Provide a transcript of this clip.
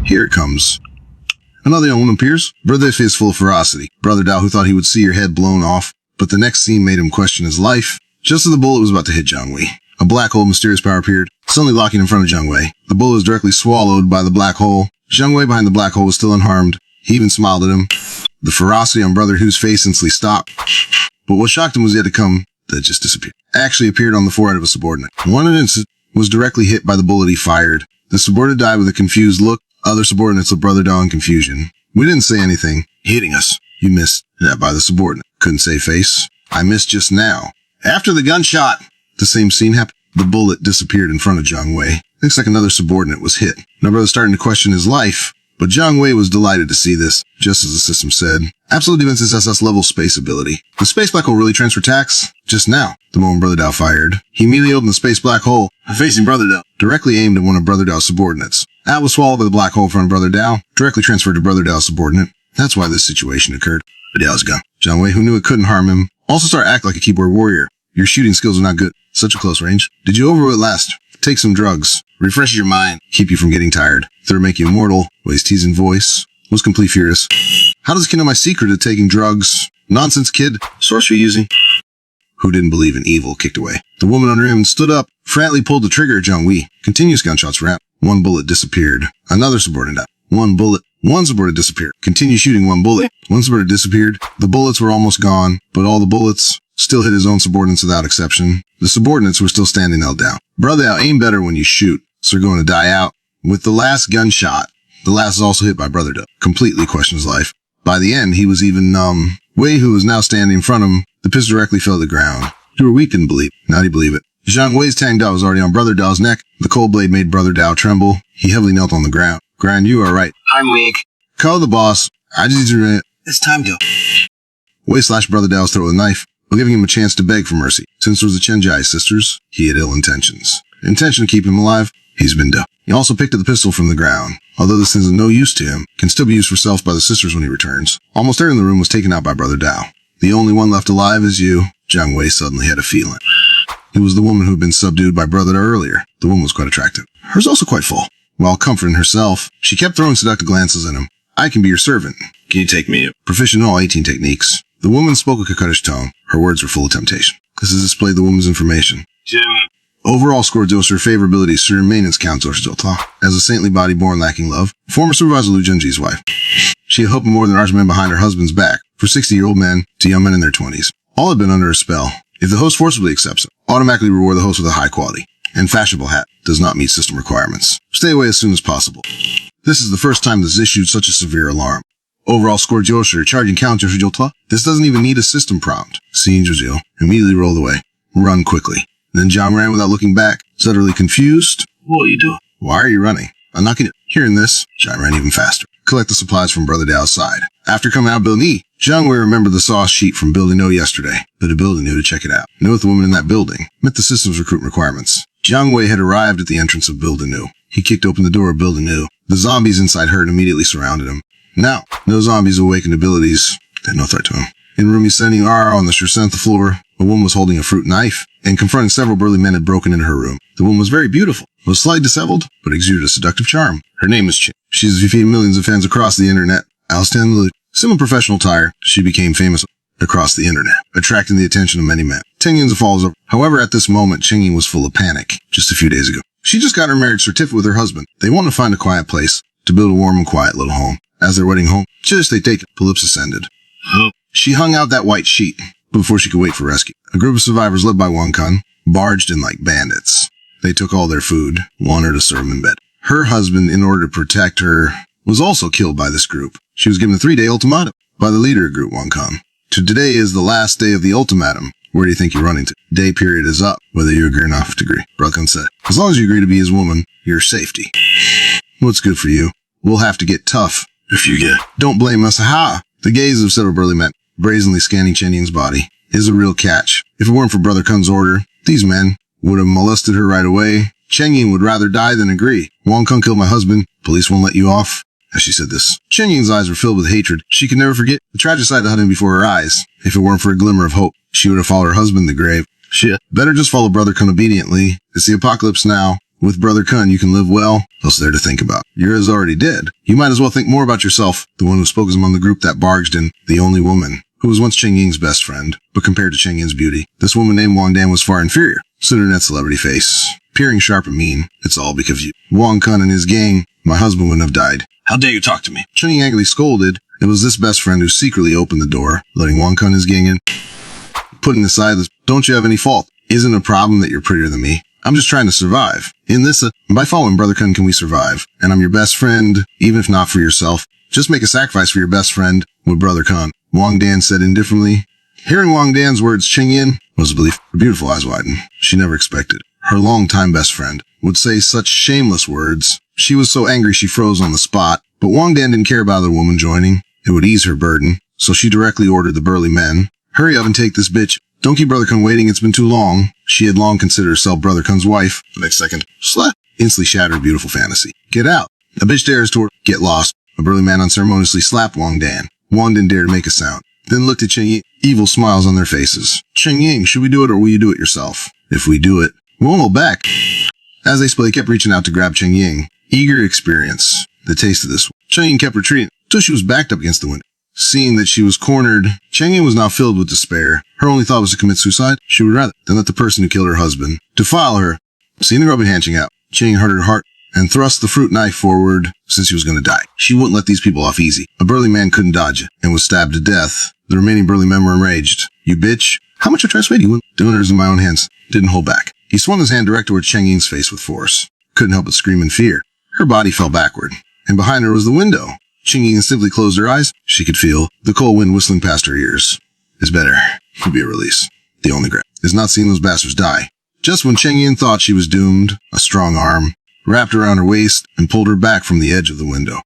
Here it comes. Another young woman appears. Brother's face full of ferocity. Brother Dao, who thought he would see your head blown off, but the next scene made him question his life. Just as the bullet was about to hit Jiang Wei, a black hole of mysterious power appeared, suddenly locking in front of Jiang Wei. The bullet was directly swallowed by the black hole. Jiang Wei behind the black hole was still unharmed. He even smiled at him. The ferocity on Brother Hu's face instantly stopped. But what shocked him was yet to come. That just disappeared. Actually appeared on the forehead of a subordinate. One instant was directly hit by the bullet he fired. The subordinate died with a confused look. Other subordinates looked Brother Dao in confusion. We didn't say anything. Hitting us. You missed. That by the subordinate. Couldn't say face. I missed just now. After the gunshot. The same scene happened. The bullet disappeared in front of Jiang Wei. Looks like another subordinate was hit. Now Brother's starting to question his life. But Jiang Wei was delighted to see this, just as the system said. Absolute Defense is SS level space ability. The space black hole really transfer attacks? Just now, the moment Brother Dao fired. He immediately opened the space black hole, facing Brother Dao, directly aimed at one of Brother Dao's subordinates. That was swallowed by the black hole in front of Brother Dao, directly transferred to Brother Dao's subordinate. That's why this situation occurred. But Dao's gun. Jiang Wei, who knew it couldn't harm him, also started acting like a keyboard warrior. Your shooting skills are not good. Such a close range. Did you overdo it last? Take some drugs. Refresh your mind. Keep you from getting tired. Third, make you immortal. Wei's teasing voice was complete furious. How does this kid know my secret of taking drugs? Nonsense, kid. Source you're using. Who didn't believe in evil kicked away. The woman under him stood up, frantically pulled the trigger at Jiang Wei. Continuous gunshots were out. One bullet disappeared. Another subordinate out. One bullet. One subordinate disappeared. Continue shooting. One bullet. One subordinate disappeared. The bullets were almost gone, but all the bullets still hit his own subordinates without exception. The subordinates were still standing held down. Brother Dao, aim better when you shoot, so you're going to die out. With the last gunshot, the last is also hit by Brother Dao. Completely questioned his life. By the end, he was even numb. Wei, who was now standing in front of him, the pistol directly fell to the ground. You were weak, didn't believe. Now do you believe it? Jiang Wei's Tang Dao was already on Brother Dao's neck. The cold blade made Brother Dao tremble. He heavily knelt on the ground. Grand, you are right. I'm weak. Call the boss. I just need to... It's time to... Wei slashed Brother Dao's throat with a knife, while giving him a chance to beg for mercy. Since it was the Chenjai sisters, he had ill intentions. Intention to keep him alive, he's been done. He also picked up the pistol from the ground. Although this is of no use to him, can still be used for self by the sisters when he returns. Almost everyone in the room was taken out by Brother Dao. The only one left alive is you. Jiang Wei suddenly had a feeling. It was the woman who had been subdued by Brother Dao earlier. The woman was quite attractive. Hers also quite full. While comforting herself, she kept throwing seductive glances at him. I can be your servant. Can you take me? Proficient in all 18 techniques. The woman spoke a coquettish tone. Her words were full of temptation. This is displayed the woman's information. Jim. Overall score Doser favorability sur maintenance count Doser as a saintly body born lacking love. Former supervisor Lu Junji's wife. She had hoped more than argument behind her husband's back. For 60-year-old men to young men in their 20s. All had been under a spell. If the host forcibly accepts it, automatically reward the host with a high quality and fashionable hat. Does not meet system requirements. Stay away as soon as possible. This is the first time this issued such a severe alarm. Overall score Josher, charging count Josher Jolta. This doesn't even need a system prompt. Seeing Jojo immediately rolled away. Run quickly. Then John ran without looking back, suddenly confused. What are you doing? Why are you running? I'm not going to... Hearing this, John ran even faster. Collect the supplies from Brother Dao's side. After coming out of Building E, Jiang Wei remembered the sauce sheet from Building O yesterday, but a Building O to check it out. Know if the woman in that building met the system's recruitment requirements. Jiang Wei had arrived at the entrance of Building O. He kicked open the door of Building O. The zombies inside heard and immediately surrounded him. Now, no zombies awakened abilities. They had no threat to him. In room he's sending R on the seventh floor, a woman was holding a fruit knife, and confronting several burly men had broken into her room. The woman was very beautiful, was slightly disheveled, but exuded a seductive charm. Her name is Chin. She's defeated millions of fans across the internet. Outstanding, similar professional attire, she became famous across the internet, attracting the attention of many men. Tingyin's follows up. However, at this moment, Chingying was full of panic just a few days ago. She just got her marriage certificate with her husband. They wanted to find a quiet place to build a warm and quiet little home. As their wedding home, just they take it, Polypsis ended. She hung out that white sheet before she could wait for rescue. A group of survivors led by Wang Kun barged in like bandits. They took all their food, wanted her to serve them in bed. Her husband, in order to protect her, was also killed by this group. She was given a 3-day ultimatum by the leader of Group Wang Kun. Today is the last day of the ultimatum. Where do you think you're running to? Day period is up, whether you agree or not to agree. Brooklyn said, as long as you agree to be his woman, your safety. What's good for you? We'll have to get tough. If you get. Don't blame us. Ha! The gaze of several burly men, brazenly scanning Chen Ying's body, is a real catch. If it weren't for Brother Kun's order, these men would have molested her right away. Chen Ying would rather die than agree. Wang Kun killed my husband. Police won't let you off. As she said this, Chen Ying's eyes were filled with hatred. She could never forget the tragic sight that happened before her eyes. If it weren't for a glimmer of hope, she would have followed her husband in the grave. Shit. Better just follow Brother Kun obediently. It's the apocalypse now. With Brother Kun, you can live well. Else there to think about. You're already dead. You might as well think more about yourself, the one who spoke as among the group that barged in, the only woman, who was once Cheng Ying's best friend. But compared to Cheng Yin's beauty, this woman named Wang Dan was far inferior. Stood her net celebrity face, peering sharp and mean. It's all because of you. Wang Kun and his gang, my husband wouldn't have died. How dare you talk to me? Cheng Ying angrily scolded. It was this best friend who secretly opened the door, letting Wang Kun and his gang in. Putting aside this, don't you have any fault? Isn't it a problem that you're prettier than me? I'm just trying to survive. In this, by following Brother Kun can we survive. And I'm your best friend, even if not for yourself. Just make a sacrifice for your best friend with Brother Kun. Wang Dan said indifferently. Hearing Wang Dan's words, Cheng Yin was a belief. Her beautiful eyes widened. She never expected her longtime best friend would say such shameless words. She was so angry she froze on the spot. But Wang Dan didn't care about the woman joining. It would ease her burden. So she directly ordered the burly men, hurry up and take this bitch. Don't keep Brother Kun waiting, it's been too long. She had long considered herself Brother Kun's wife. The next second, slap, instantly shattered her beautiful fantasy. Get out. A bitch dares to get lost. A burly man unceremoniously slapped Wang Dan. Wang didn't dare to make a sound. Then looked at Cheng Ying, evil smiles on their faces. Cheng Ying, should we do it or will you do it yourself? If we do it, we won't hold back. As they split, he kept reaching out to grab Cheng Ying. Eager to experience the taste of this. Cheng Ying kept retreating until she was backed up against the window. Seeing that she was cornered, Cheng Ying was now filled with despair. Her only thought was to commit suicide. She would rather than let the person who killed her husband defile her. Seeing the rubbing handshake out, Cheng Ying hurt her heart and thrust the fruit knife forward since she was going to die. She wouldn't let these people off easy. A burly man couldn't dodge it and was stabbed to death. The remaining burly men were enraged. You bitch. How much I try to sway you? Doing hers in my own hands. Didn't hold back. He swung his hand direct toward Cheng Ying's face with force. Couldn't help but scream in fear. Her body fell backward, and behind her was the window. Cheng Ying simply closed her eyes. She could feel the cold wind whistling past her ears. It's better. It'll be a release. The only regret is not seeing those bastards die. Just when Cheng Ying thought she was doomed, a strong arm wrapped around her waist and pulled her back from the edge of the window.